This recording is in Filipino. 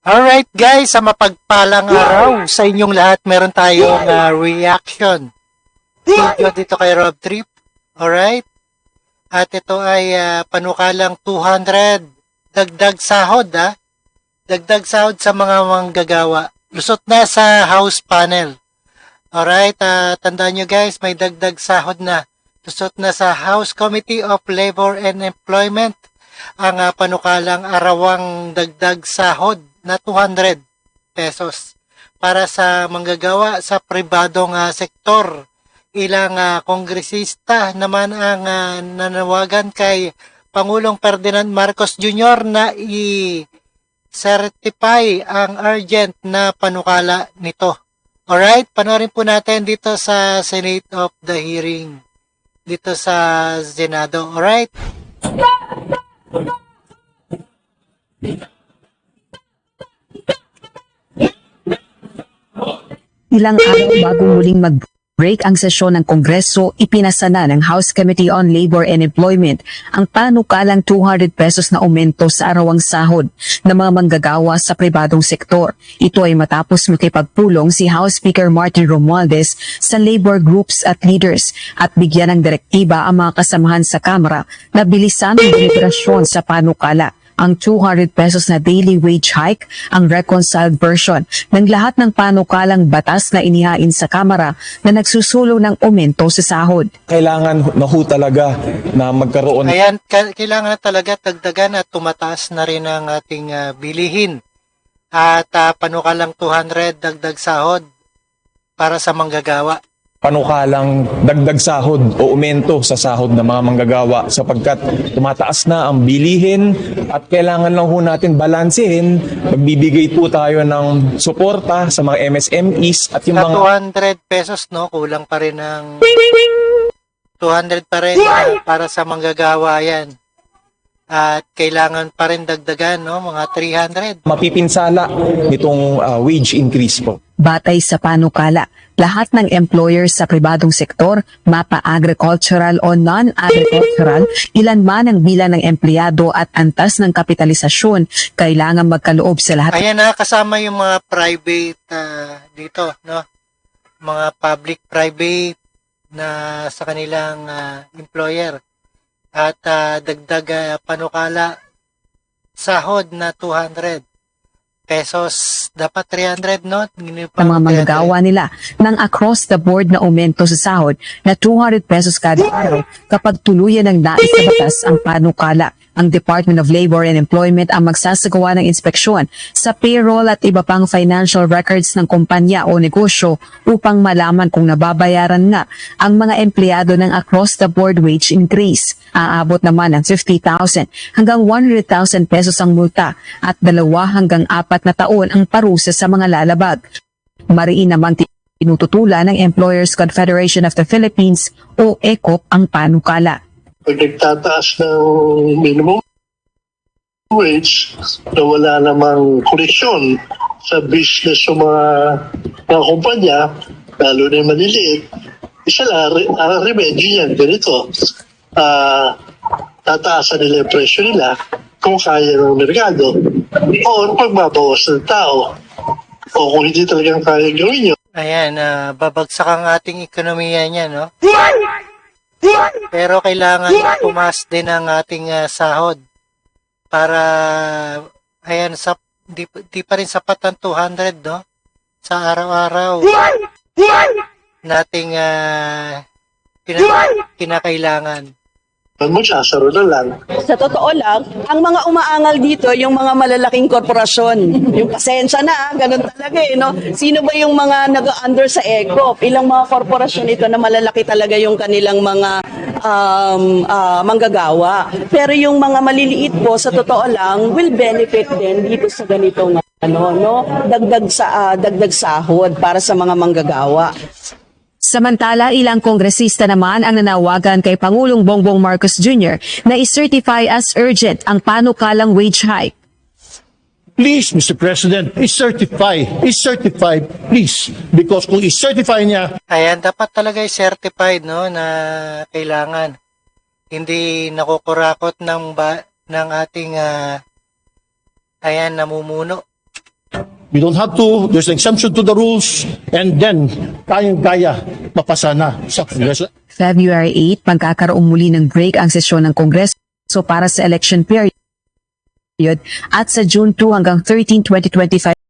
Alright guys, sa mapagpalang araw sa inyong lahat, meron tayong reaction video dito kay Rob Trip. Alright? At ito ay panukalang 200 dagdag sahod Dagdag sahod sa mga manggagawa. Lusot na sa House panel. Alright, tandaan nyo guys, may dagdag sahod na. Lusot na sa House Committee of Labor and Employment ang panukalang arawang dagdag sahod na 200 pesos para sa manggagawa sa pribadong sektor. Ilang kongresista naman ang nanawagan kay Pangulong Ferdinand Marcos Jr. na i-certify ang urgent na panukala nito. Alright, panoorin po natin dito sa Senate of the Hearing, dito sa Senado. Alright? Ilang araw bago muling mag-break ang sesyon ng Kongreso, ipinasa na ng House Committee on Labor and Employment ang panukalang 200 pesos na aumento sa arawang sahod ng mga manggagawa sa pribadong sektor. Ito ay matapos makipagpulong si House Speaker Martin Romualdez sa labor groups at leaders at bigyan ng direktiba ang mga kasamahan sa Kamara na bilisan ang deliberasyon sa panukala. Ang 200 pesos na daily wage hike ang reconciled version ng lahat ng panukalang batas na inihain sa Kamara na nagsusulong ng aumento sa sahod. Kailangan na ho talaga na magkaroon. Ayan, kailangan talaga dagdagan at tumataas na rin ang ating bilihin. At panukalang 200 dagdag sahod para sa manggagawa. Panukalang dagdag sahod o aumento sa sahod ng mga manggagawa sapagkat tumataas na ang bilihin at kailangan lang ho natin balansehin. Magbibigay po tayo ng suporta sa mga MSMEs at yung Sa mga 200 pesos, no, kulang pa rin ng 200 pa rin para sa manggagawa yan. At kailangan pa rin dagdagan, no, mga 300. mapipinsala nitong wage increase po. Batay sa panukala, lahat ng employers sa pribadong sektor, mapa-agricultural o non-agricultural, ilan man ang bilang ng empleyado at antas ng kapitalisasyon, kailangan magkaloob sa lahat. Ayan na, kasama yung mga private dito, no? Mga public-private na sa kanilang employer. At dagdag panukala sahod na 200 pesos. Dapat 300, no? ng mga manggagawa nila ng across-the-board na aumento sa sahod na 200 pesos kada araw kapag tuluyan ng nais na batas ang panukala. Ang Department of Labor and Employment ang magsasagawa ng inspeksyon sa payroll at iba pang financial records ng kumpanya o negosyo upang malaman kung nababayaran nga ang mga empleyado ng across-the-board wage increase. Aabot naman ng 50,000 hanggang 100,000 pesos ang multa at 2 hanggang 4 na taon ang parusa sa mga lalabag. Mariin namang tinututulan ng Employers Confederation of the Philippines o ECOP ang panukala. Pag nagtataas ng minimum wage na wala namang koneksyon sa business ng mga kumpanya, lalo na yung maliliit, isa lang, ang remedyo yan, ganito. Tataasan nila yung presyo nila kung kaya ng merkado o pagbabawas ng tao o kung hindi talagang kaya gawin yun. Ayan, babagsak ang ating ekonomiya niya, no? Pero kailangan tumaas din ang ating sahod para, ayan, di pa rin sapat ang 200, no? Sa araw-araw nating kinakailangan. Magsasaro na lang. Sa totoo lang, ang mga umaangal dito, yung mga malalaking korporasyon. Yung pasensya na, ganun talaga eh. No? Sino ba yung mga nag-under sa ECOP? Ilang mga korporasyon ito na malalaki talaga yung kanilang mga manggagawa. Pero yung mga maliliit po, sa totoo lang, will benefit din dito sa ganitong dagdag sahod para sa mga manggagawa. Samantala, ilang kongresista naman ang nanawagan kay Pangulong Bongbong Marcos Jr. na i-certify as urgent ang panukalang wage hike. Please, Mr. President, i-certify, please. Because kung i-certify niya, Ayan, dapat talaga certified, no, na kailangan. Hindi nakukurakot ng ating ayan, namumuno. We don't have to. There's an exemption to the rules. And then, kayang-kaya, mapasa na sa Kongreso. February 8, magkakaroon muli ng break ang sesyon ng Kongreso para sa election period at sa June 2 hanggang 13, 2025